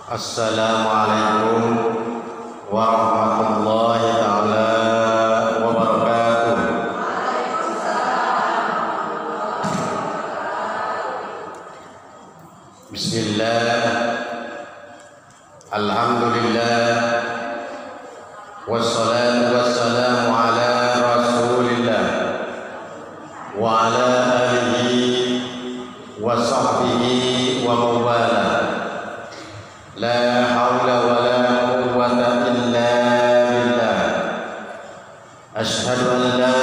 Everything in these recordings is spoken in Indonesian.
Assalamualaikum warahmatullahi ta'ala wabarakatuh. Bismillah, alhamdulillah, wassalatu wassalamu ala rasulillah wa ala alihi wa sahbihi wa mawala. La hawla wa la quwwata illa billah. Ashhadu an la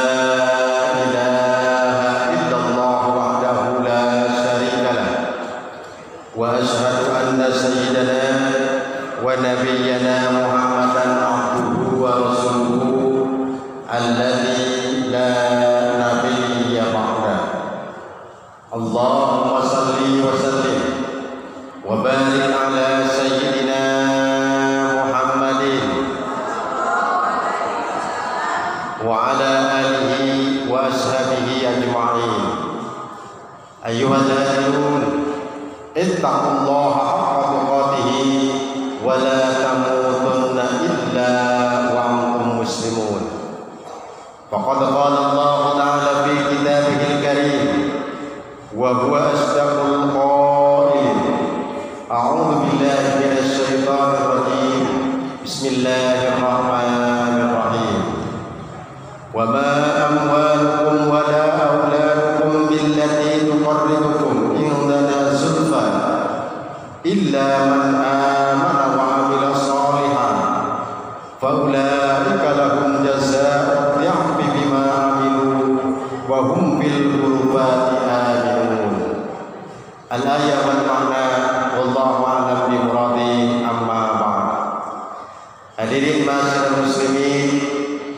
ilaha illallah wahdahu la syarika lah, wa ashhadu anna sayyidana wa nabiyyana Muhammadan abduhu wa rasuluhu alladzi la nabiyya ba'da. Allahumma salli wa sallim wa barik ala sayyidina Muhammadin wa ala alihi wa ashabihi ajma'in. Ayyuhalladzina ittaqullaha haqqa tuqatih wa la tamutunna illa wa antum muslimun. Faqad qala Allah ta'ala fi kitabihil karim wa huwa asdaqul qailin. A'udzu billahi minasy syaithanir rajim. Bismillahirrahmanirrahim. Wa ma amwalukum wa la auladukum billati tuqarribukum indana zulfa illa man amana wa amila shalihan fa ulaika lahum jazaa'u dhi'fi bima amilu wa hum bil ghurfati aminun. Al-ayat wal ma'na wallahu a'lam bi muradi, amma ba'd. Hadirin ma'asyiral muslimin,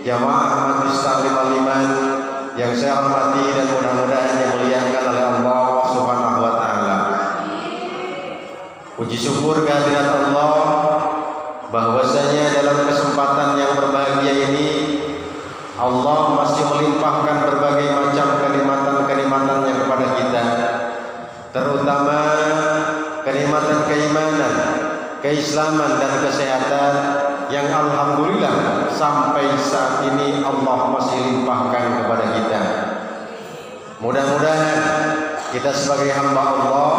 jamaah Majlis Taklim Al-Iman yang saya hormati dan mudah-mudahan dimuliakan oleh Allah Subhanahu wa taala. Puji syukur kehadirat Allah bahwasanya dalam kesempatan yang berbahagia ini Allah masih melimpahkan berbagai macam kenikmatan-kenikmatannya kepada kita, terutama kenikmatan keimanan, keislaman dan kesehatan yang alhamdulillah sampai saat ini Allah masih limpahkan kepada kita. Mudah-mudahan kita sebagai hamba Allah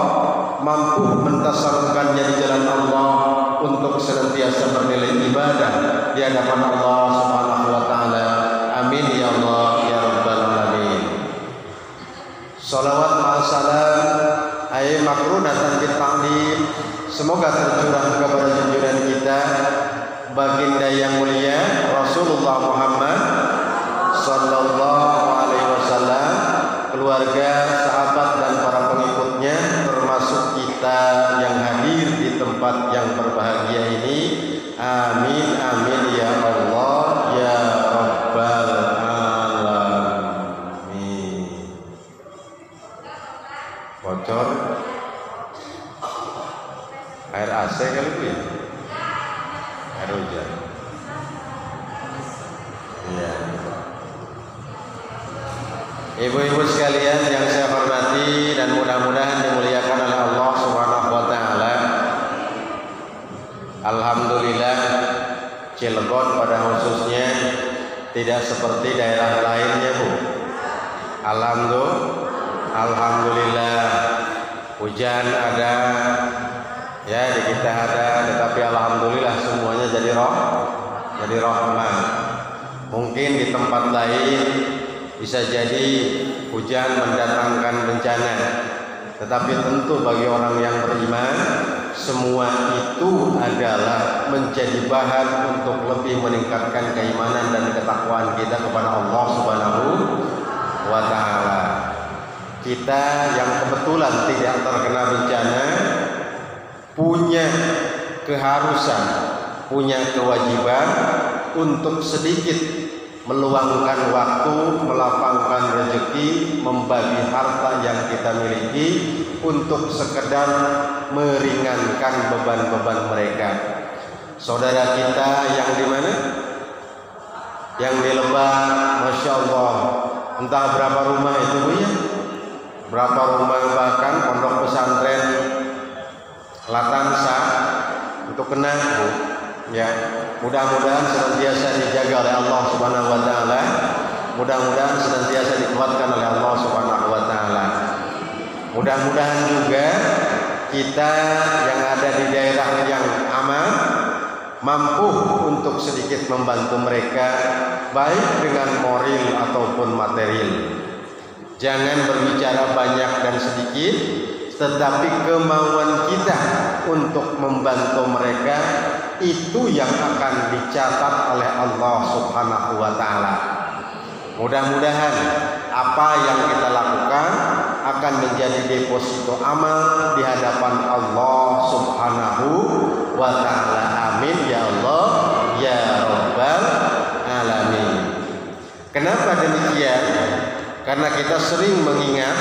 mampu mentasarrufkannya di jalan Allah untuk senantiasa bernilai ibadah di hadapan Allah Subhanahu wa taala. Amin ya Allah ya rabbal alamin. Shalawat ma'assalam ayat makrunatan bita'lim semoga tercurah kepada junjungan kita baginda yang mulia Rasulullah Muhammad sallallahu alaihi wasallam, keluarga, sahabat dan para pengikutnya, termasuk kita yang hadir di tempat yang berbahagia ini. Amin amin ya Allah ya rabbal alamin. Bocor air AC kali itu ya? Air hujan. Iya. Ibu-ibu sekalian yang saya hormati dan mudah-mudahan dimuliakan oleh Allah Subhanahu wa taala. Alhamdulillah, Cilegon pada khususnya tidak seperti daerah lainnya, Bu. Alhamdulillah, hujan ada, ya di kita ada, tetapi alhamdulillah semuanya jadi rahmat. Mungkin di tempat lain bisa jadi hujan mendatangkan bencana, tetapi tentu bagi orang yang beriman semua itu adalah menjadi bahan untuk lebih meningkatkan keimanan dan ketakwaan kita kepada Allah Subhanahu wa taala. Kita yang kebetulan tidak terkena bencana punya keharusan, punya kewajiban untuk sedikit meluangkan waktu, melapangkan rezeki, membagi harta yang kita miliki untuk sekedar meringankan beban-beban mereka. Saudara kita yang di mana? Yang di Lebak, Masya Allah, entah berapa rumah itu, Bu ya? Berapa rumah, bahkan pondok pesantren Latansa kena, Bu. Ya, mudah-mudahan senantiasa dijaga oleh Allah Subhanahu wa taala. Mudah-mudahan senantiasa dikuatkan oleh Allah Subhanahu wa taala. Mudah-mudahan juga kita yang ada di daerah yang aman mampu untuk sedikit membantu mereka baik dengan moral ataupun material. Jangan berbicara banyak dan sedikit, tetapi kemauan kita untuk membantu mereka itu yang akan dicatat oleh Allah Subhanahu wa taala. Mudah-mudahan apa yang kita lakukan akan menjadi deposito amal di hadapan Allah Subhanahu wa taala. Amin ya Allah ya Rabbal alamin. Kenapa demikian? Karena kita sering mengingat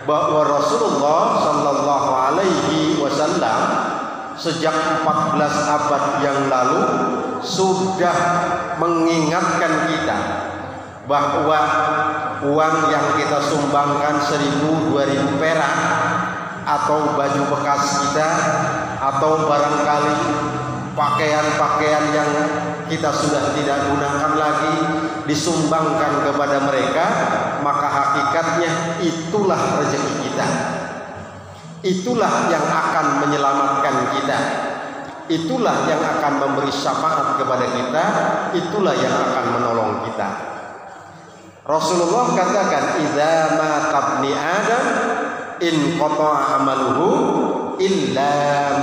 bahwa Rasulullah sallallahu alaihi wasallam sejak 14 abad yang lalu sudah mengingatkan kita bahwa uang yang kita sumbangkan 1000-2000 perak atau baju bekas kita atau barangkali pakaian-pakaian yang kita sudah tidak gunakan lagi disumbangkan kepada mereka, maka hakikatnya itulah rezeki kita. Itulah yang akan menyelamatkan kita. Itulah yang akan memberi syafaat kepada kita. Itulah yang akan menolong kita. Rasulullah katakan, "Idza mata ibni Adam in qata'a amaluhu illa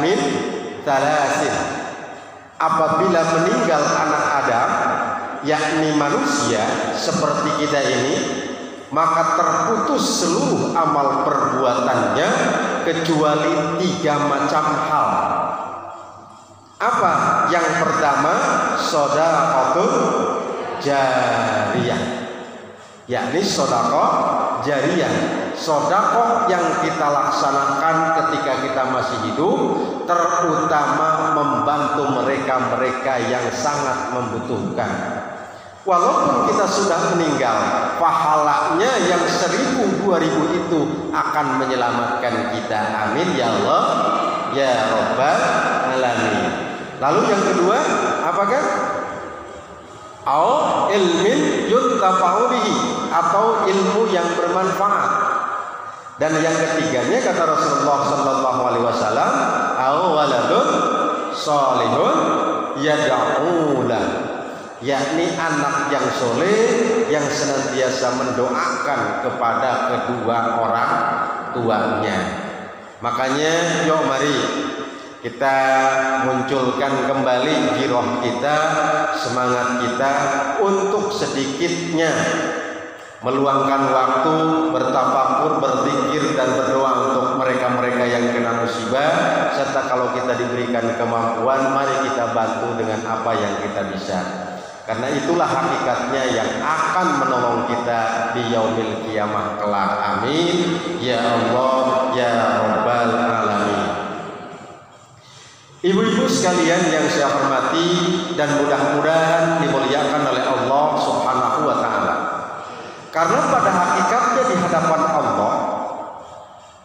min thalathin." Apabila meninggal anak Adam, yakni manusia seperti kita ini, maka terputus seluruh amal perbuatannya kecuali 3 macam hal. Apa? Yang pertama, shadaqatul jariyah, yakni sedekah jariyah, sedekah yang kita laksanakan ketika kita masih hidup, terutama membantu mereka-mereka yang sangat membutuhkan. Walaupun kita sudah meninggal, pahalanya yang 1000-2000 itu akan menyelamatkan kita. Amin ya Allah ya Rabbal alamin. Lalu yang kedua, apakah? Au ilmin yuntafa'u bihi, atau ilmu yang bermanfaat. Dan yang ketiganya kata Rasulullah sallallahu alaihi wasallam, au waladun shalihun yad'u lahu, yakni anak yang soleh yang senantiasa mendoakan kepada kedua orang tuanya. Makanya yuk mari kita munculkan kembali giroh kita, semangat kita untuk sedikitnya meluangkan waktu bertafakur, berzikir dan berdoa untuk mereka-mereka yang kena musibah. Serta kalau kita diberikan kemampuan, mari kita bantu dengan apa yang kita bisa. Karena itulah hakikatnya yang akan menolong kita di yaumil qiyamah kelak. Amin ya Allah ya Rabbal alamin. Ibu-ibu sekalian yang saya hormati dan mudah-mudahan dimuliakan oleh Allah Subhanahu wa taala. Karena pada hakikatnya di hadapan Allah,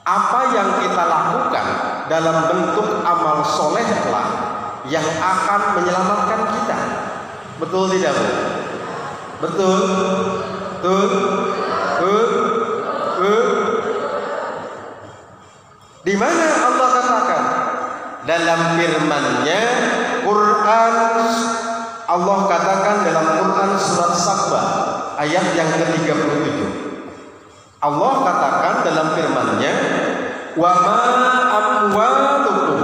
apa yang kita lakukan dalam bentuk amal solehlah yang akan menyelamatkan kita. Betul tidak, Bu? Betul? Betul? Di mana Allah katakan? Dalam firman-Nya Quran, Allah katakan dalam Quran surat Sabah ayat yang ke-37. Allah katakan dalam firman-Nya, "Wa ma amwalukum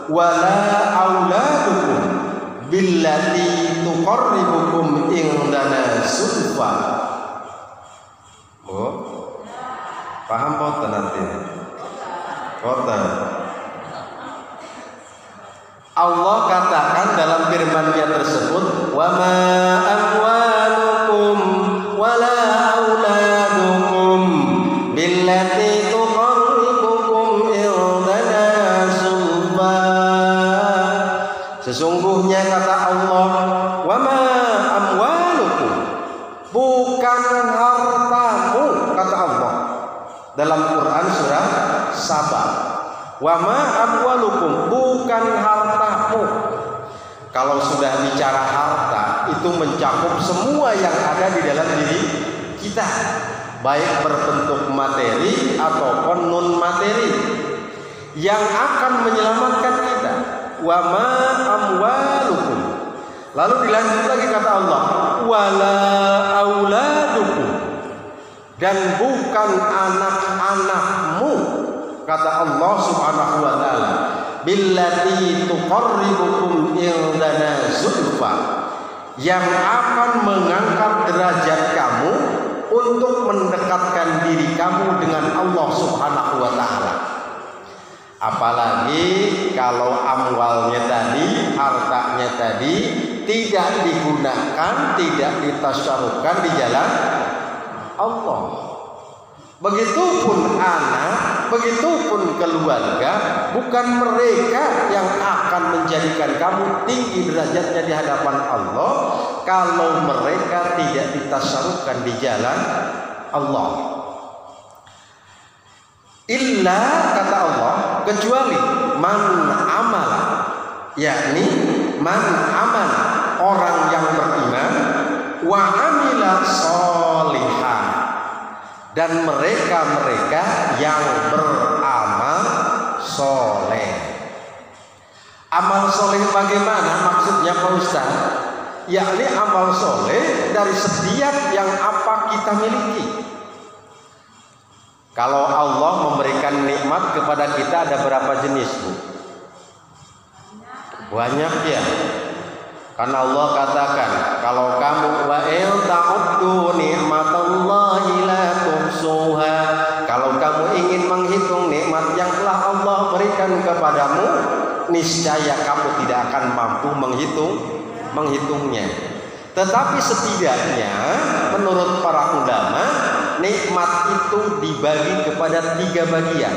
wa la auladukum billati tuqarribukum indana sulfa." Oh, paham boten nanti? Boten. Allah katakan dalam firman-Nya tersebut, "Wa ma amwalukum wa la auladukum billati tuqarribukum indana sulfa." Sesungguhnya kata Allah, "Wa ma amwalukum," bukan hartamu, kata Allah dalam Quran surah Sabah. Wa ma amwalukum, bukan harta hartamu. Kalau sudah bicara harta, itu mencakup semua yang ada di dalam diri kita, baik berbentuk materi ataupun non materi, yang akan menyelamatkan kita. Wa ma amwalukum. Lalu dilanjut lagi kata Allah, wala auladukum, dan bukan anak-anakmu, kata Allah Subhanahu wa taala, billati tuqarribukum indana zulfa, yang akan mengangkat derajat kamu untuk mendekatkan diri kamu dengan Allah Subhanahu wa taala. Apalagi kalau amwalnya tadi, hartanya tadi tidak digunakan, tidak ditasarrufkan di jalan Allah. Begitupun anak, begitupun keluarga, bukan mereka yang akan menjadikan kamu tinggi derajatnya di hadapan Allah kalau mereka tidak ditasarrufkan di jalan Allah. Illa, kata Allah, kecuali man amal, yakni man amal, orang yang beriman, wa amila sholihan, dan mereka-mereka yang beramal soleh. Amal soleh bagaimana maksudnya Pak Ustaz? Yakni amal soleh dari setiap yang apa kita miliki. Kalau Allah memberikan nikmat kepada kita ada berapa jenis, Bu? Banyak ya. Karena Allah katakan, kalau kamu wa in ta'uddu ni'matallahi la tuhsuha, kalau kamu ingin menghitung nikmat yang telah Allah berikan kepadamu, niscaya kamu tidak akan mampu menghitungnya. Tetapi setidaknya menurut para ulama, nikmat itu dibagi kepada 3 bagian.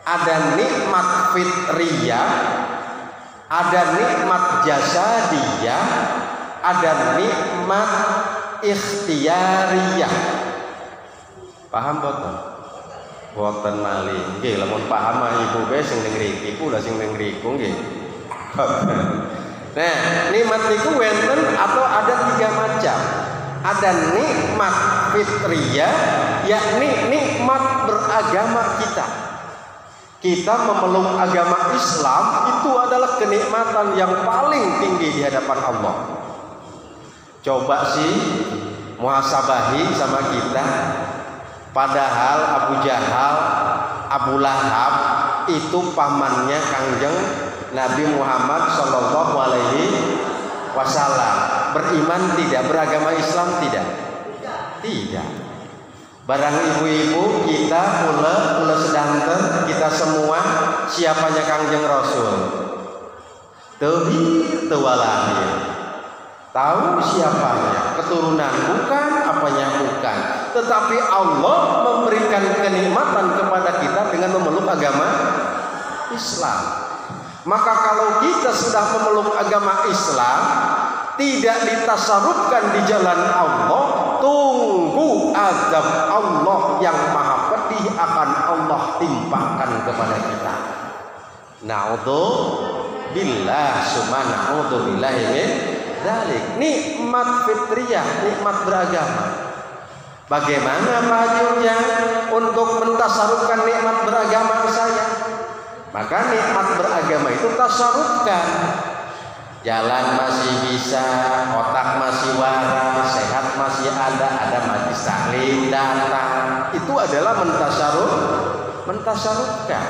Ada nikmat fitriyah, ada nikmat jasadiyah, ada nikmat ikhtiyariyah. Paham boten? Boten malih. Nggih, lamun paham ibu be sing ning mriki, kula sing ning mriku nggih. Nah, nikmat niku wonten atau ada 3 macam. Ada nikmat fitriyah, yakni nikmat beragama kita. Kita memeluk agama Islam itu adalah kenikmatan yang paling tinggi di hadapan Allah. Coba sih muhasabahi sama kita. Padahal Abu Jahal, Abu Lahab itu pamannya Kangjeng Nabi Muhammad Shallallahu Alaihi Wasallam. Beriman tidak, beragama Islam tidak? Tidak. Barang ibu-ibu kita pula sedanten kita semua siapanya Kangjeng Rasul? Teuhid tewalahir. Tahu siapanya? Keturunan bukan, apanya bukan. Tetapi Allah memberikan kenikmatan kepada kita dengan memeluk agama Islam. Maka kalau kita sudah memeluk agama Islam, tidak ditasarrufkan di jalan Allah, tunggu azab Allah yang maha pedih akan Allah timpakan kepada kita. Na'udzubillah summa na'udzubillah min dzalik. Nikmat fitriyah, nikmat beragama. Bagaimana Pak Hajinya untuk mentasarrufkan nikmat beragama saya? Maka nikmat beragama itu tasarrufkan. Jalan masih bisa, otak masih waras, sehat masih ada majlis taklim datang. Itu adalah mentasarrufkan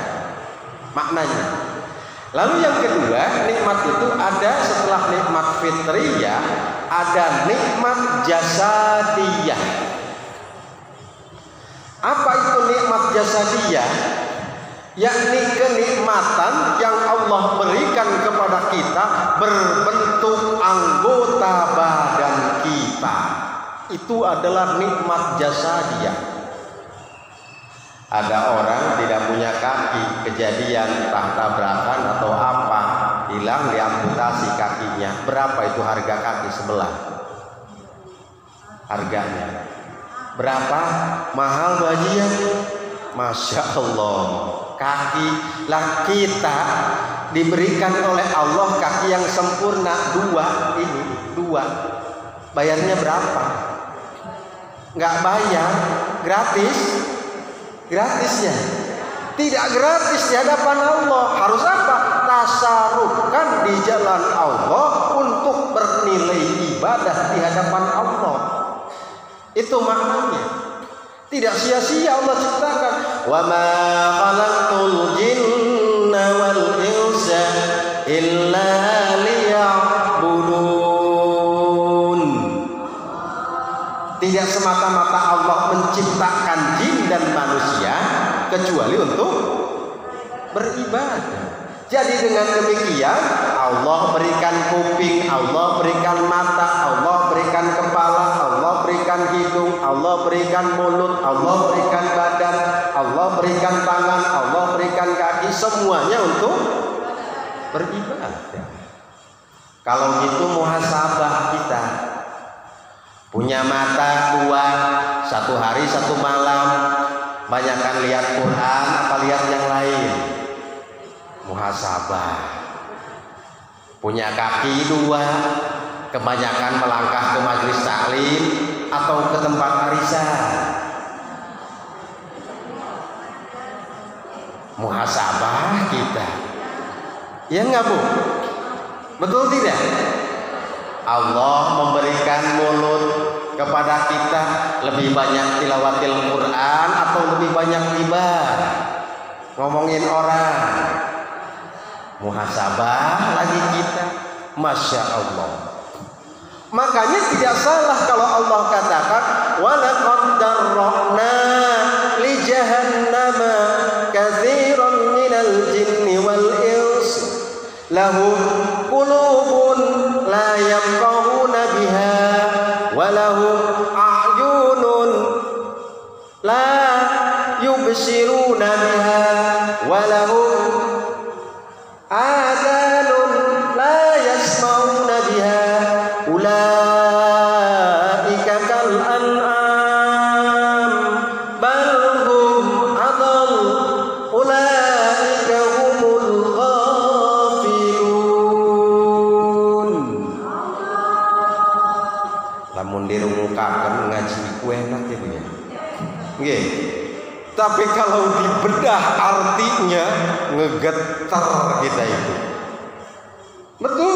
maknanya. Lalu yang kedua, nikmat itu ada setelah nikmat fitriyah, ada nikmat jasadiyah. Apa itu nikmat jasadiyah? Yakni kenikmatan yang Allah berikan kepada kita berbentuk anggota badan kita. Itu adalah nikmat jasadiyah. Ada orang tidak punya kaki, kejadian entah tabrakan atau apa, hilang diamputasi kakinya. Berapa itu harga kaki sebelah? Harganya berapa? Mahal bajian. Masya Allah. Kaki lah kita diberikan oleh Allah kaki yang sempurna dua. Bayarnya berapa? Nggak bayar, gratisnya. Tidak gratis di hadapan Allah. Harus apa? Tasarufkan di jalan Allah untuk bernilai ibadah di hadapan Allah. Itu maknanya. Tidak sia-sia Allah ciptakan. Wa ma khalaqtul jinna wal insa illa liya'budun. Tidak semata-mata Allah menciptakan jin dan manusia kecuali untuk beribadah. Jadi dengan demikian Allah berikan kuping, Allah berikan mata, Allah berikan kepala, Allah berikan hidung, Allah berikan mulut, Allah berikan badan, Allah berikan tangan, Allah berikan kaki, semuanya untuk beribadah. Kalau gitu muhasabah kita. Punya mata 2, 1 hari 1 malam, banyakkan lihat Quran apa lihat yang lain? Muhasabah. Punya kaki 2, kebanyakan melangkah ke majelis taklim atau ke tempat arisan? Muhasabah kita. Ya enggak Bu? Betul tidak? Allah memberikan mulut kepada kita, lebih banyak tilawatil Quran atau lebih banyak ghibah, ngomongin orang. Muhasabah lagi kita. Masya Allah. Makanya tidak salah kalau Allah katakan walaqad darra'na li jahannama katsiran minal jinni wal ins lahum qulubun la yafqahuna biha wa lahum a'yunun la yubsiruna biha wa lahum adanun la yasma'una biha ulaika kal an'am bal hum adall ulaika humul ghafilun. Lamun dirungkakeun ngaji ku enak ya Bu ya. Nggih. Tapi kalau dibedah artinya ngegetar kita itu. Betul?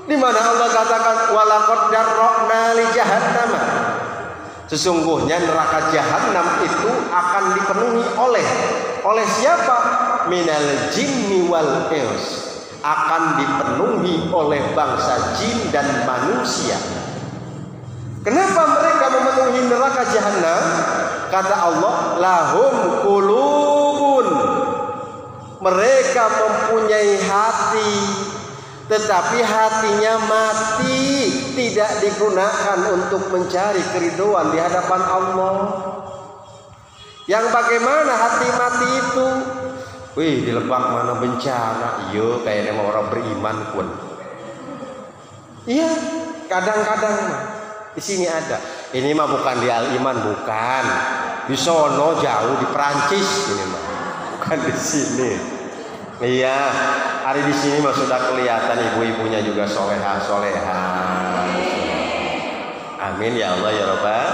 Di mana Allah katakan walaqad darra'na li jahannam. Sesungguhnya neraka jahanam itu akan dipenuhi oleh siapa? Minal jinni wal ins. Akan dipenuhi oleh bangsa jin dan manusia. Kenapa mereka memenuhi neraka jahanam? Kata Allah, lahum qulubun. Mereka mempunyai hati, tetapi hatinya mati, tidak digunakan untuk mencari keridhaan di hadapan Allah. Yang bagaimana hati mati itu? Wih, di Lebak mana bencana? Iya, kayaknya mau orang beriman pun. Iya, kadang-kadang di sini ada. Ini mah bukan di Al-Iman, bukan. Di sono jauh di Perancis ini mah. Bukan di sini. Iya, hari di sini mah sudah kelihatan ibu-ibunya juga soleha. Amin ya Allah ya Rabbal.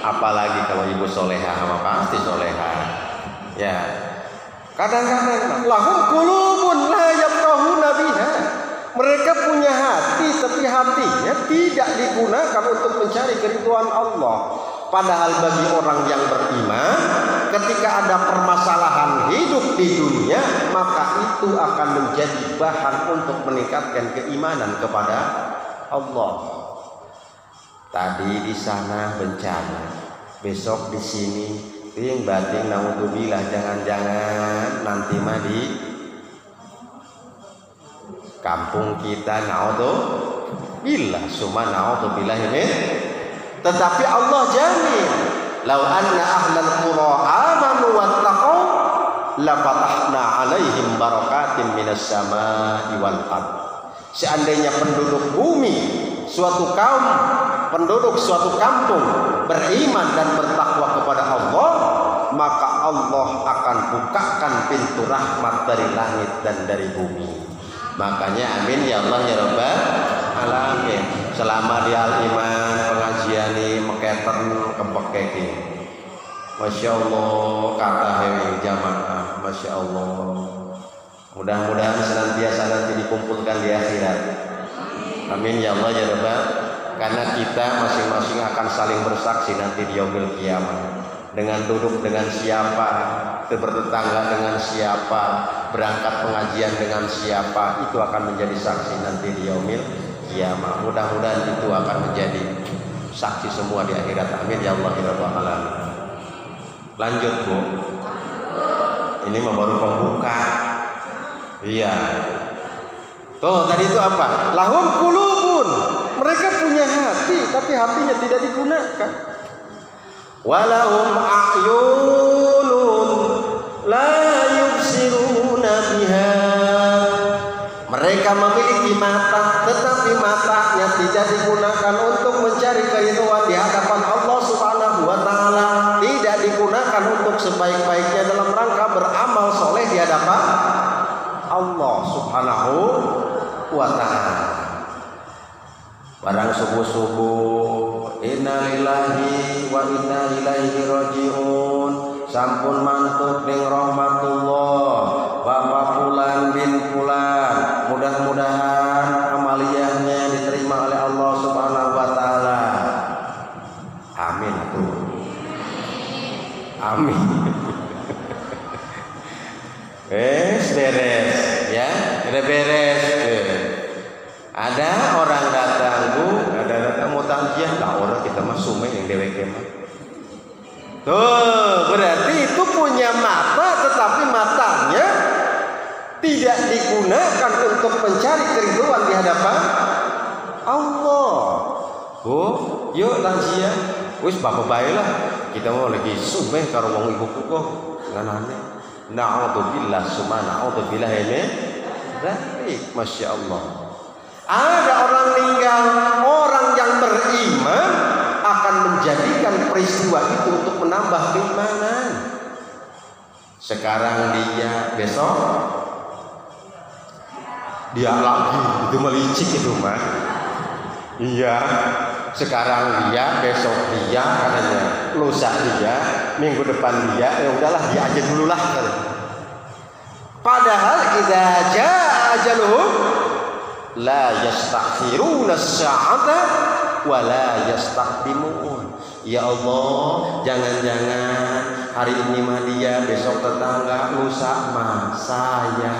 Apalagi kalau ibu soleha mah pasti soleha. Ya. Kadang-kadang lahum qulubun la yafqahuna biha. Mereka punya hati, tapi hatinya tidak digunakan untuk mencari keridhaan Allah. Padahal bagi orang yang beriman, ketika ada permasalahan hidup di dunia, maka itu akan menjadi bahan untuk meningkatkan keimanan kepada Allah. Tadi di sana bencana, besok di sini ting bating naudzubillah, jangan-jangan nanti mah di kampung kita naudzubillah, summa naudzubillah ini. Tetapi Allah jamin, lau anna ahlal qura amanu wattaqau la fatahna alaihim barakatim minas samai wal ard. Seandainya penduduk bumi, suatu kaum, penduduk suatu kampung beriman dan bertakwa kepada Allah, maka Allah akan bukakan pintu rahmat dari langit dan dari bumi. Makanya amin ya Allah ya Rabbal alamin. Selama di Al-Iman pengajian ini meketen kepekeki. Masya Allah kata hewi jamaah, Masya Allah. Mudah-mudahan senantiasa nanti dikumpulkan di akhirat. Amin ya Allah ya Rabbal. Karena kita masing-masing akan saling bersaksi nanti di yaumil kiamat. Dengan duduk dengan siapa, bertetangga dengan siapa, berangkat pengajian dengan siapa, itu akan menjadi saksi nanti di yaumil kiamat. Mudah-mudahan itu akan menjadi saksi semua di akhirat. Amin ya Allah ya Rabbal alamin. Lanjut Bu. Ini baru pembuka. Iya. Tuh tadi itu apa? Lahum qulubun. Mereka punya hati, tapi hatinya tidak digunakan. Walahum a'yunun la yubsiruna biha. Mereka memiliki mata, tetapi matanya tidak digunakan untuk mencari keridhaan di hadapan Allah Subhanahu wa taala, tidak digunakan untuk sebaik-baiknya dalam rangka beramal soleh di hadapan Allah Subhanahu wa taala. Barang subuh-subuh innalillahi wa inna ilaihi rajiun, sampun mantuk ning rahmatullah Bapak Fulan bin Fulan, mudah-mudahan amaliyahnya diterima oleh Allah Subhanahu wa taala. Amin tuh. Amin. Beres ya, beres. Ada orang datang Bu, ada datang mau takziah, lah orang kita mah sume yang dewek mah. Tuh, berarti itu punya mata, tetapi matanya tidak digunakan untuk mencari keridhaan di hadapan Allah. Bu, yuk takziah. Wis bapak baiklah. Kita mau lagi sume karo wong ibuku kok nganane. Na'udzubillah sumana na'udzubillah ini. Baik, Masya Allah. Ada orang meninggal, orang yang beriman akan menjadikan peristiwa itu untuk menambah keimanan. Sekarang dia, besok dia lagi, itu melicik itu mah. Iya, sekarang dia, besok dia, katanya lusa dia, minggu depan dia, ya udahlah dia aja dulu lah. Padahal idza jaa ajaluhum la yastakhiruna as-sa'ata wa la yastaqdimun. Ya Allah, jangan-jangan hari ini mah dia, besok tetangga, lusa mah saya.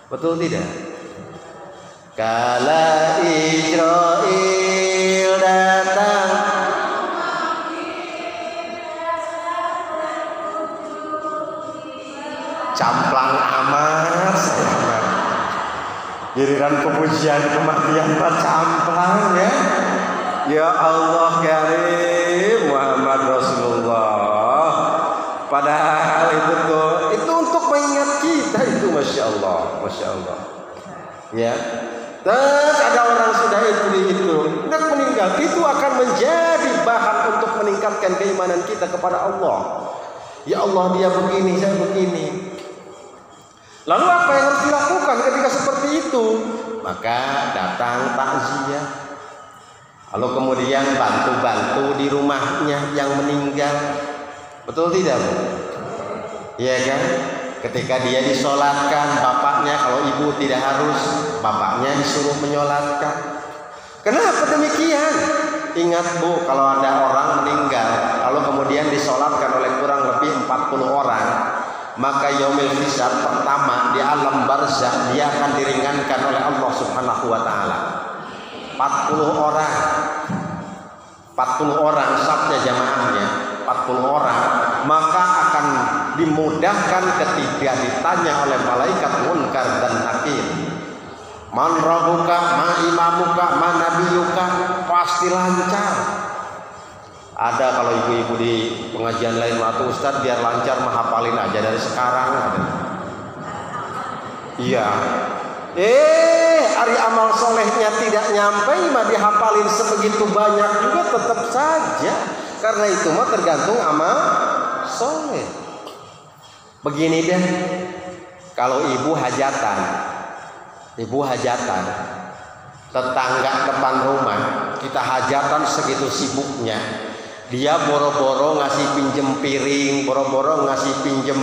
Betul tidak? Kala Israil datang, camplang amas, giliran kepujian kematian Pak camplang ya. Ya Allah karim Muhammad Rasulullah. Padahal itu untuk mengingat kita itu, Masya Allah, Masya Allah. Ya, terus ada orang sudah itu hendak meninggal, itu akan menjadi bahan untuk meningkatkan keimanan kita kepada Allah. Ya Allah, dia begini, saya begini. Lalu apa yang harus dilakukan ketika seperti itu? Maka datang takziah. Lalu kemudian bantu-bantu di rumahnya yang meninggal. Betul tidak, Bu? Iya kan? Ketika dia disolatkan, bapaknya, kalau ibu tidak harus, bapaknya disuruh menyolatkan. Kenapa demikian? Ingat Bu, kalau ada orang meninggal, lalu kemudian disolatkan oleh kurang lebih 40 orang, maka yaumil hisab pertama di alam barzakh dia akan diringankan oleh Allah Subhanahu wa taala. 40 orang sabnya jamaahnya 40 orang, maka akan dimudahkan ketika ditanya oleh malaikat munkar dan nakir. Man rabbuka, ma imamuka, ma nabiyuka, pasti lancar. Ada kalau ibu-ibu di pengajian lain atau Ustadz biar lancar menghafalin aja dari sekarang ada. Iya. Hari amal solehnya tidak nyampe mah dihafalin sebegitu banyak juga tetap saja. Karena itu mah tergantung amal soleh. Begini deh, kalau ibu hajatan, tetangga depan rumah kita hajatan segitu sibuknya, dia boro-boro ngasih pinjem piring, boro-boro ngasih pinjem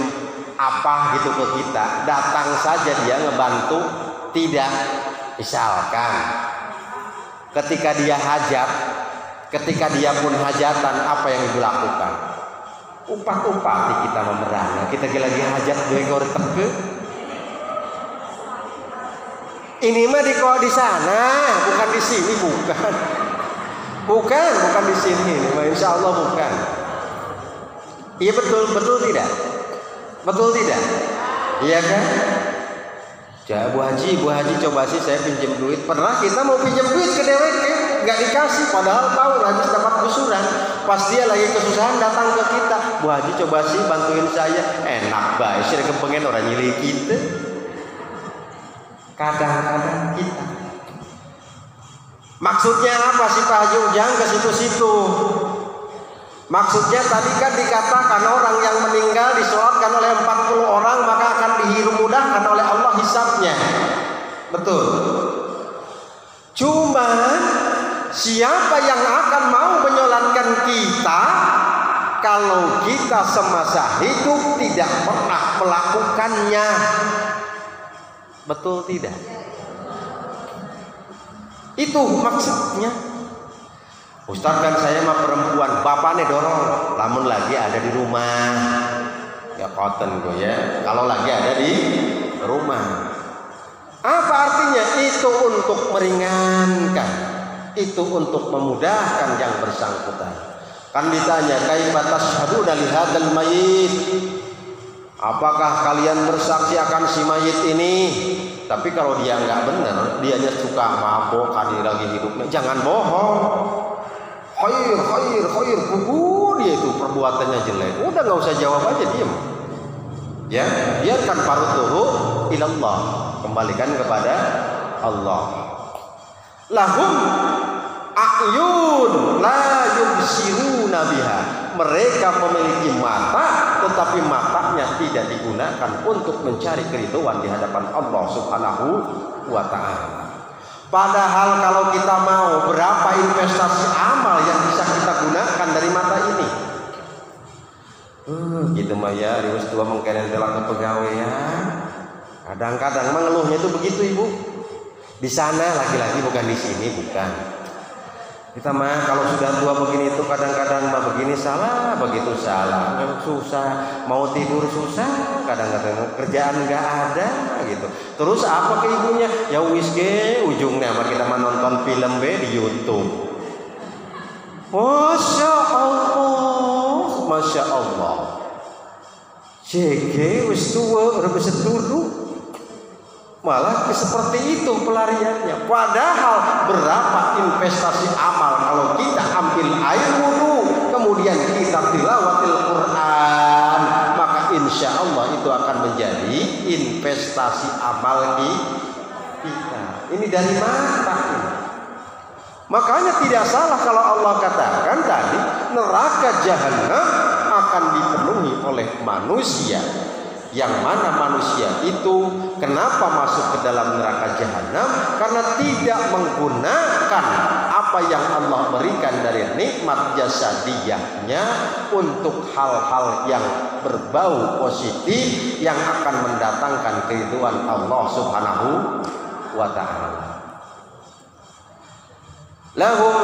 apa gitu ke kita, datang saja dia ngebantu, tidak. Misalkan ketika dia hajat, ketika dia pun hajatan, apa yang dilakukan? Umpat-umpati kita memerana, kita lagi hajat gue teke. Ini mah di sana, bukan di sini, bukan di sini, insya Allah bukan. Iya betul tidak? Betul tidak? Iya kan? Bu Haji coba sih saya pinjam duit. Pernah kita mau pinjam duit ke dewek, nggak dikasih, padahal tahu habis dapat gusuran. Pas dia lagi kesusahan datang ke kita, Bu Haji coba sih bantuin saya. Enak baik, sih kepengen orang nyili kita. Kadang-kadang kita. Maksudnya apa sih Pak Haji Ujang ke situ-situ? Maksudnya tadi kan dikatakan orang yang meninggal disolatkan oleh 40 orang maka akan dimudahkan oleh Allah hisabnya. Betul. Cuma siapa yang akan mau menyolatkan kita kalau kita semasa hidup tidak pernah melakukannya? Betul tidak? Itu maksudnya. Ustaz kan saya mah perempuan, bapaknya dorong, lamun lagi ada di rumah, ya koten gue ya. Kalau lagi ada di rumah, apa artinya? Itu untuk meringankan, itu untuk memudahkan yang bersangkutan. Kan ditanya, kaifa tashhaduna li hadzal mayyit? Apakah kalian bersaksi akan si mayit ini? Tapi kalau dia nggak benar, dianya suka mabok, kali lagi hidupnya, jangan bohong. Khair, kubu dia itu perbuatannya jelek. Udah nggak usah jawab aja, diem. Ya, biarkan parutuhu ilallah, kembalikan kepada Allah. Lahum a'yun la yubsiruna biha. Mereka memiliki mata, tetapi matanya tidak digunakan untuk mencari keridhaan di hadapan Allah Subhanahu wa ta'ala. Padahal kalau kita mau, berapa investasi amal yang bisa kita gunakan dari mata ini? Gitu mah ya, riwes tua mengkenen telah kepegawaian. Kadang-kadang mengeluhnya itu begitu ibu. Di sana laki-laki, bukan di sini, bukan. Kita mah kalau sudah tua begini itu kadang-kadang mah begini salah, begitu salah, susah, mau tidur susah, kadang-kadang kerjaan nggak ada gitu. Terus apa ke ibunya? Ya wis ge, ujungnya mah kita menonton film di YouTube. Masya Allah. Cege wis tua, udah bisa duduk. Malah seperti itu pelariannya. Padahal berapa investasi amal kalau kita ambil air wudu, kemudian kita tilawatil Quran, maka insya Allah itu akan menjadi investasi amal kita. Ini dari mata. Makanya tidak salah kalau Allah katakan tadi neraka jahanam akan dipenuhi oleh manusia. Yang mana manusia itu kenapa masuk ke dalam neraka jahanam? Karena tidak menggunakan apa yang Allah berikan dari nikmat jasadiyahnya untuk hal-hal yang berbau positif yang akan mendatangkan keridhaan Allah Subhanahu wa ta'ala. Lahum,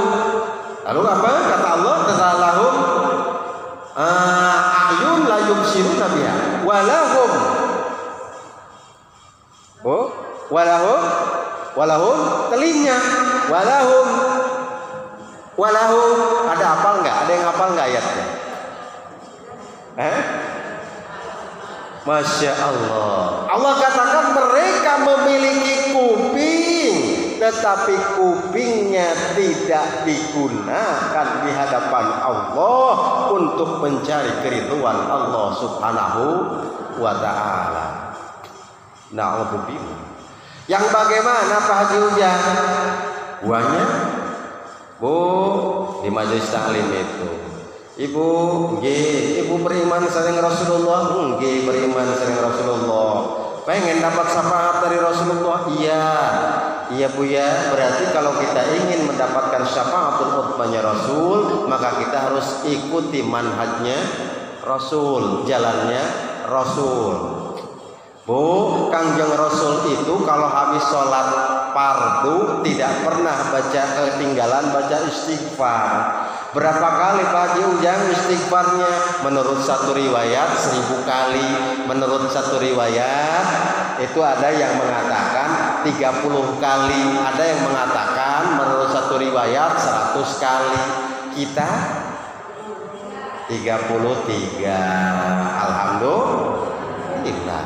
lalu apa kata Allah? Kata lahum ayun la yubsiruna biha walahum telinga walahum ada hafal nggak? Ada yang hafal nggak ayatnya? Masya Allah. Allah katakan mereka memiliki kuping, tetapi kupingnya tidak digunakan di hadapan Allah untuk mencari keridhaan Allah Subhanahu wa ta'ala. Na'udzubillah. Yang bagaimana Pak Haji Ujang? Buahnya Bu, di majelis taklim itu Ibu, ibu beriman sering Rasulullah, beriman sering Rasulullah. Pengen dapat syafaat dari Rasulullah, iya bu ya. Berarti kalau kita ingin mendapatkan syafaatul utsmanya Rasul, maka kita harus ikuti manhajnya Rasul, jalannya Rasul. Bu, Kangjeng Rasul itu kalau habis sholat fardu tidak pernah ketinggalan baca istighfar. Berapa kali Pak Haji Ujang istighfarnya? Menurut satu riwayat 1000 kali. Menurut satu riwayat itu ada yang mengatakan 30 kali. Ada yang mengatakan menurut satu riwayat 100 kali. Kita 33. Alhamdulillah.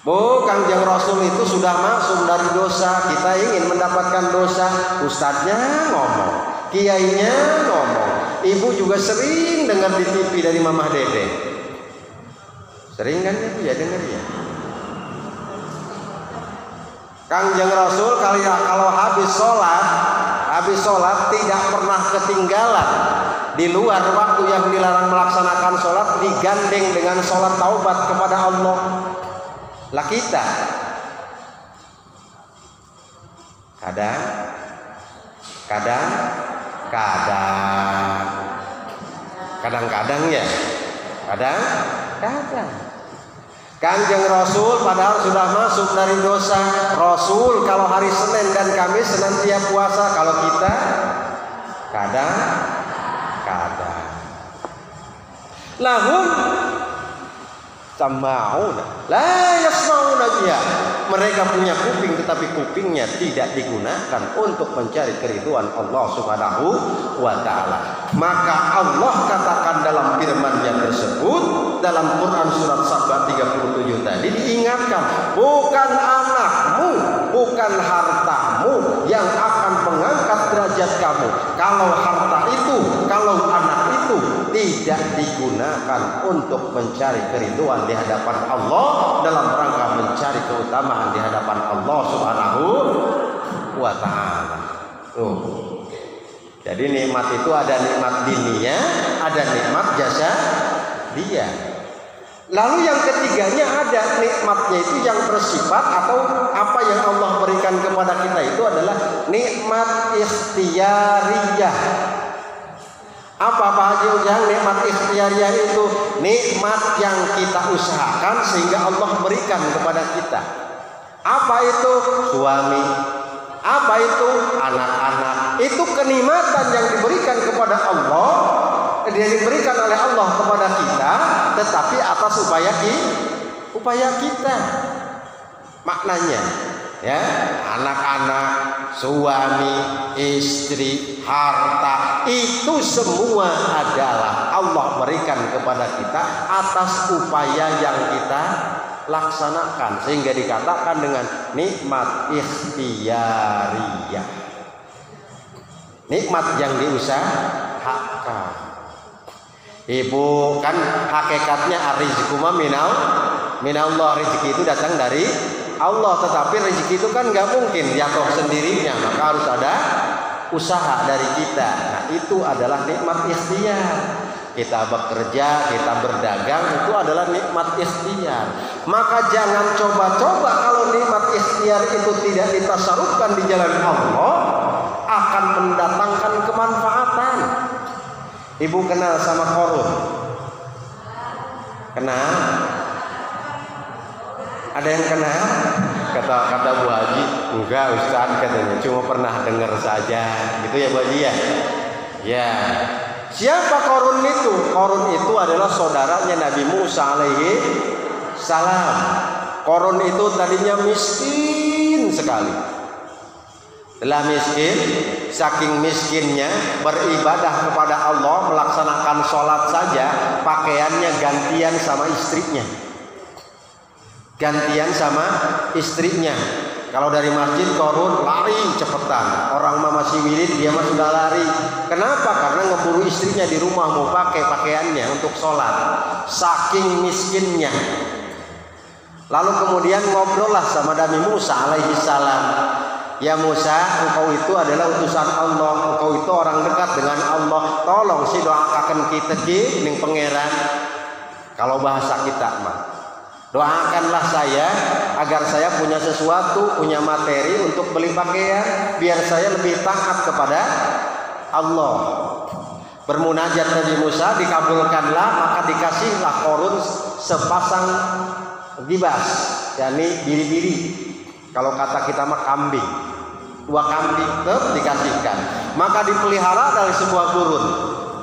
Bu, Kangjeng Rasul itu sudah masuk dari dosa. Kita ingin mendapatkan dosa, ustadznya ngomong, kiainya ngomong, ibu juga sering dengar di TV dari Mamah Dede. Sering kan ibu ya dengar ya? Kangjeng Rasul kalau habis sholat tidak pernah ketinggalan. Di luar waktu yang dilarang melaksanakan sholat digandeng dengan sholat taubat kepada Allah. Lah kita kadang-kadang ya, kadang-kadang Kanjeng Rasul padahal sudah masuk dari dosa. Rasul kalau hari Senin dan Kamis senantiasa puasa. Kalau kita kadang-kadang. Lahum sama'una la yasma'una biha. Mereka punya kuping tetapi kupingnya tidak digunakan untuk mencari keriduan Allah Subhanahu wa taala. Maka Allah katakan dalam firman-Nya tersebut dalam Quran surat Saba 37 tadi diingatkan, bukan anakmu, bukan hartamu yang akan mengangkat derajat kamu. Kalau harta itu, kalau anak itu tidak digunakan untuk mencari keriduan di hadapan Allah dalam rangka mencari keutamaan di hadapan Allah Subhanahu wa taala. Jadi nikmat itu ada nikmat dunia, ada nikmat jasa dia. Lalu yang ketiganya ada nikmatnya itu yang bersifat atau apa yang Allah berikan kepada kita itu adalah nikmat ikhtiyariyah. Apa Pak Haji Ujang nikmat ikhtiyariyah itu? Nikmat yang kita usahakan sehingga Allah berikan kepada kita. Apa itu? Suami. Apa itu? Anak-anak. Itu kenikmatan yang diberikan kepada Allah, yang diberikan oleh Allah kepada kita, tetapi atas upaya kita. Maknanya ya, anak-anak, suami, istri, harta, itu semua adalah Allah berikan kepada kita atas upaya yang kita laksanakan, sehingga dikatakan dengan nikmat ikhtiyariyah, nikmat yang diusahakan. Ibu kan hakikatnya ar-rizqu minallah, rezeki itu datang dari Allah, tetapi rezeki itu kan nggak mungkin jatuh sendirinya, maka harus ada usaha dari kita. Nah, itu adalah nikmat ikhtiar. Kita bekerja, kita berdagang, itu adalah nikmat ikhtiar. Maka jangan coba-coba kalau nikmat ikhtiar itu tidak ditasarufkan di jalan Allah, akan mendatangkan kemanfaatan. Ibu kenal sama Korun? Kenal? Ada yang kenal? Kata Bu Haji, enggak Ustaz katanya, cuma pernah dengar saja. Gitu ya Bu Haji ya? Ya. Siapa Korun itu? Korun itu adalah saudaranya Nabi Musa alaihi salam. Korun itu tadinya miskin sekali. Telah miskin, saking miskinnya beribadah kepada Allah, melaksanakan sholat saja pakaiannya gantian sama istrinya. Gantian sama istrinya. Kalau dari masjid Korun lari cepetan. Orang mah masih wirid, dia mah sudah lari. Kenapa? Karena ngeburu istrinya di rumah mau pakai pakaiannya untuk sholat. Saking miskinnya. Lalu kemudian ngobrol lah sama Nabi Musa alaihi salam. Ya Musa, engkau itu adalah utusan Allah, engkau itu orang dekat dengan Allah. Tolong sih doakan kita ki ning pangeran. Kalau bahasa kita mah, doakanlah saya agar saya punya sesuatu, punya materi untuk beli pakaian, biar saya lebih taat kepada Allah. Bermunajat Nabi Musa, dikabulkanlah, maka dikasihlah Korun sepasang gibas, yakni biri-biri. Kalau kata kita mah kambing. 2 kambing tetap dikasihkan, maka dipelihara dari sebuah gurun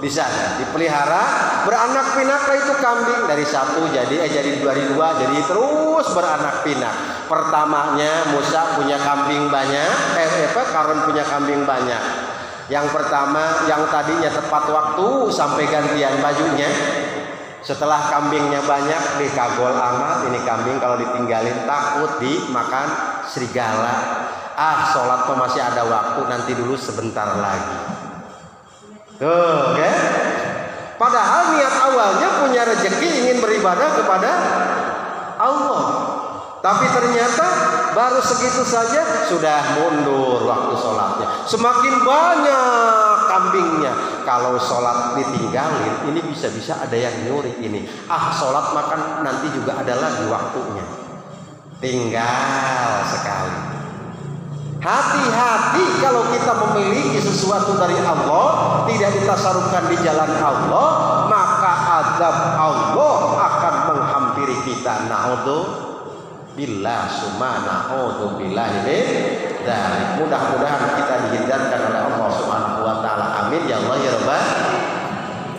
di sana, dipelihara beranak pinak itu kambing dari 1 jadi 2, jadi terus beranak pinak. Pertamanya Musa punya kambing banyak, Karun punya kambing banyak. Yang pertama yang tadinya tepat waktu sampai gantian bajunya, setelah kambingnya banyak dikagol amat, ini kambing kalau ditinggalin takut dimakan serigala. Sholat tuh masih ada waktu, nanti dulu sebentar lagi. Tuh, kan? Padahal niat awalnya punya rezeki ingin beribadah kepada Allah. Tapi ternyata baru segitu saja sudah mundur waktu sholatnya. Semakin banyak kambingnya. Kalau sholat ditinggalin, ini bisa-bisa ada yang nyuri ini. Sholat makan nanti juga ada lagi waktunya. Tinggal sekali. Hati-hati kalau kita memiliki sesuatu dari Allah tidak ditasarufkan di jalan Allah, maka azab Allah akan menghampiri kita. Naudzubillah summa naudzubillah min dzalik. Mudah-mudahan kita dihindarkan oleh Allah Subhanahu wa taala. Amin ya Allah ya Rabbal.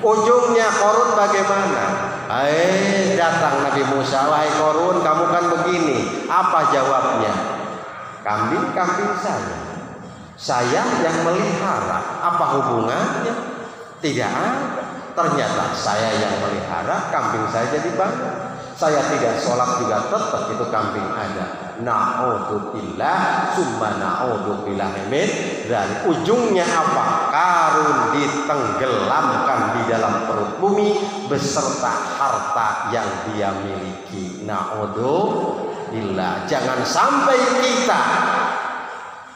Ujungnya Korun bagaimana? Datang Nabi Musa, wahai Korun, kamu kan begini. Apa jawabnya? Kambing-kambing saya yang melihara. Apa hubungannya? Tidak ada. Ternyata saya yang melihara, kambing saya jadi banyak. Saya tidak sholat juga tetap itu kambing ada. Na'udzubillah summa na'udzubillah min dzalik. Ujungnya apa? Karun ditenggelamkan di dalam perut bumi beserta harta yang dia miliki. Na'udzubillah. Jangan sampai kita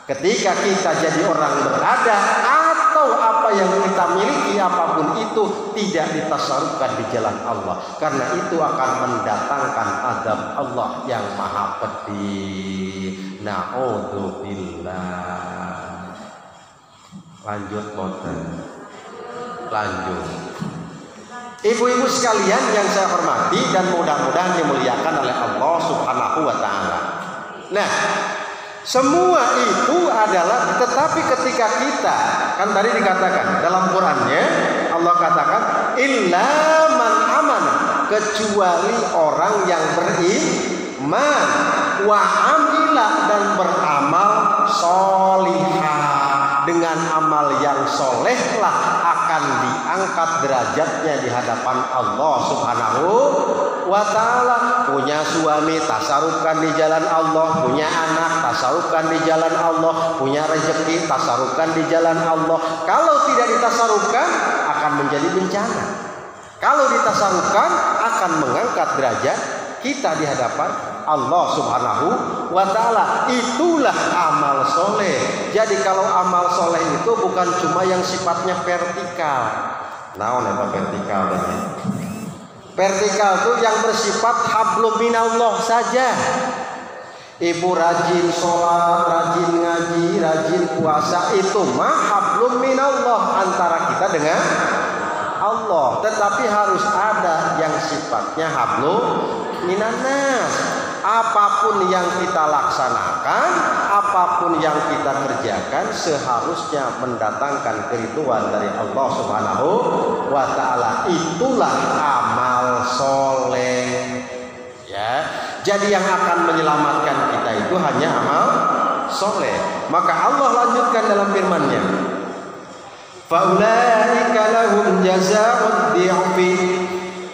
ketika kita jadi orang berada atau apa yang kita miliki apapun itu tidak ditasarufkan di jalan Allah, karena itu akan mendatangkan azab Allah yang maha pedih. Na'udzubillah. Lanjut boten. Lanjut. Ibu-ibu sekalian yang saya hormati dan mudah-mudahan dimuliakan oleh Allah Subhanahu wa taala. Nah, semua itu adalah, tetapi ketika kita, kan tadi dikatakan dalam Qur'annya Allah katakan illa man amana, kecuali orang yang beriman wa amila dan beramal sholihah. Dengan amal yang solehlah akan diangkat derajatnya di hadapan Allah Subhanahu wa ta'ala. Punya suami tasarufkan di jalan Allah, punya anak tasarufkan di jalan Allah, punya rezeki tasarufkan di jalan Allah. Kalau tidak ditasarufkan akan menjadi bencana. Kalau ditasarufkan akan mengangkat derajat kita di hadapan Allah Subhanahu wa ta'ala. Itulah amal soleh. Jadi kalau amal soleh itu bukan cuma yang sifatnya vertikal. Naon apa vertikal ini? Vertikal itu yang bersifat hablum minallah saja. Ibu rajin sholat, rajin ngaji, rajin puasa, itu mah hablum minallah antara kita dengan Allah. Tetapi harus ada yang sifatnya hablum minannas. Apapun yang kita laksanakan, apapun yang kita kerjakan, seharusnya mendatangkan keridhaan dari Allah Subhanahu wa ta'ala. Itulah amal soleh. Ya, jadi yang akan menyelamatkan kita itu hanya amal soleh. Maka Allah lanjutkan dalam firman-Nya, faulaika lahum jazaa'ud dhi'fi,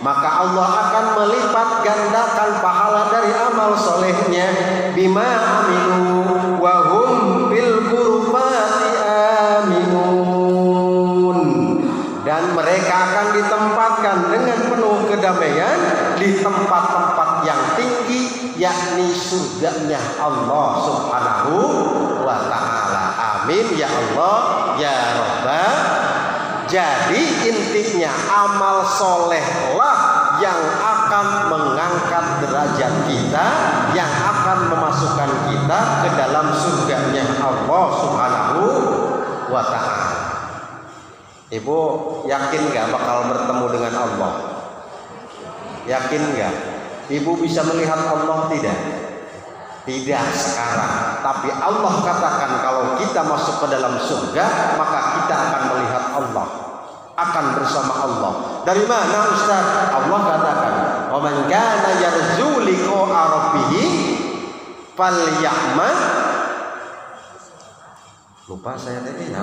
maka Allah akan melipat gandakan pahala dari amal solehnya bima aminu wa hum bil ghurfati aminun, dan mereka akan ditempatkan dengan penuh kedamaian di tempat-tempat yang tinggi yakni surganya Allah Subhanahu wa ta'ala. Amin ya Allah ya Rabbal. Jadi intinya amal solehlah yang akan mengangkat derajat kita, yang akan memasukkan kita ke dalam surganya Allah Subhanahu wa ta'ala. Ibu yakin gak bakal bertemu dengan Allah? Yakin gak? Ibu bisa melihat Allah tidak? Tidak sekarang. Tapi Allah katakan kalau kita masuk ke dalam surga, maka kita akan melihat Allah, akan bersama Allah. Dari mana Ustaz? Allah katakan, "Wa man kana yarju liqa'a rabbih falyamal." Lupa saya tadi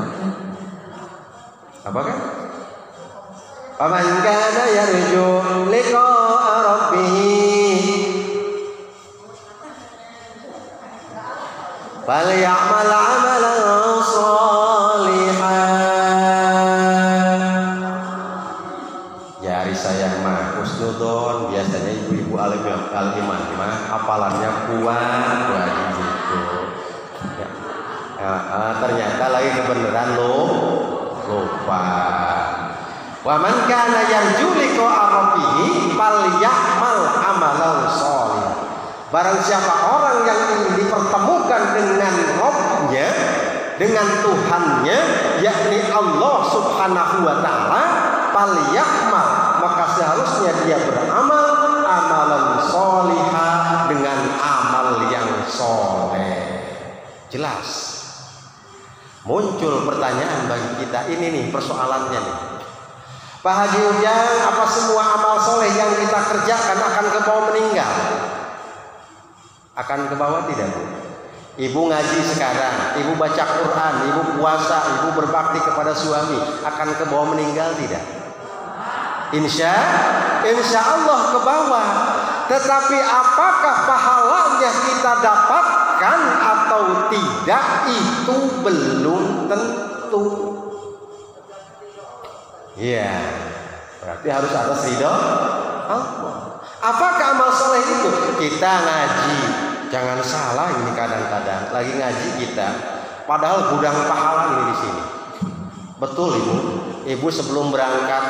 apa kan? "Wa man kana yarju liqa'a rabbih falyamal 'amalan shalihan." Jari saya mah husnudon, biasanya ibu-ibu al-iman mah hafalannya kuat gitu. Ya. Ternyata lagi kebenaran lupa. Wa man kana yarju liqa'a rabbih falyamal 'amalan shalihan. Barang siapa orang yang ingin dipertemukan dengan Rabb-nya, dengan Tuhannya, yakni Allah Subhanahu wa ta'ala, falyamal, maka seharusnya dia beramal amalan sholihah, dengan amal yang soleh. Jelas. Muncul pertanyaan bagi kita, ini nih persoalannya nih. Pak Haji Ujang, apa semua amal soleh yang kita kerjakan akan ke bawah meninggal? Akan ke bawah tidak, Bu? Ibu ngaji sekarang, ibu baca Quran, ibu puasa, ibu berbakti kepada suami, akan ke bawah meninggal tidak? Insya Allah ke bawah. Tetapi apakah pahalanya kita dapatkan atau tidak, itu belum tentu. Ya, berarti harus atas ridho Allah. Apakah amal soleh itu? Kita ngaji, jangan salah ini, kadang-kadang lagi ngaji kita, padahal gudang pahala ini di sini. Betul ibu. Ibu sebelum berangkat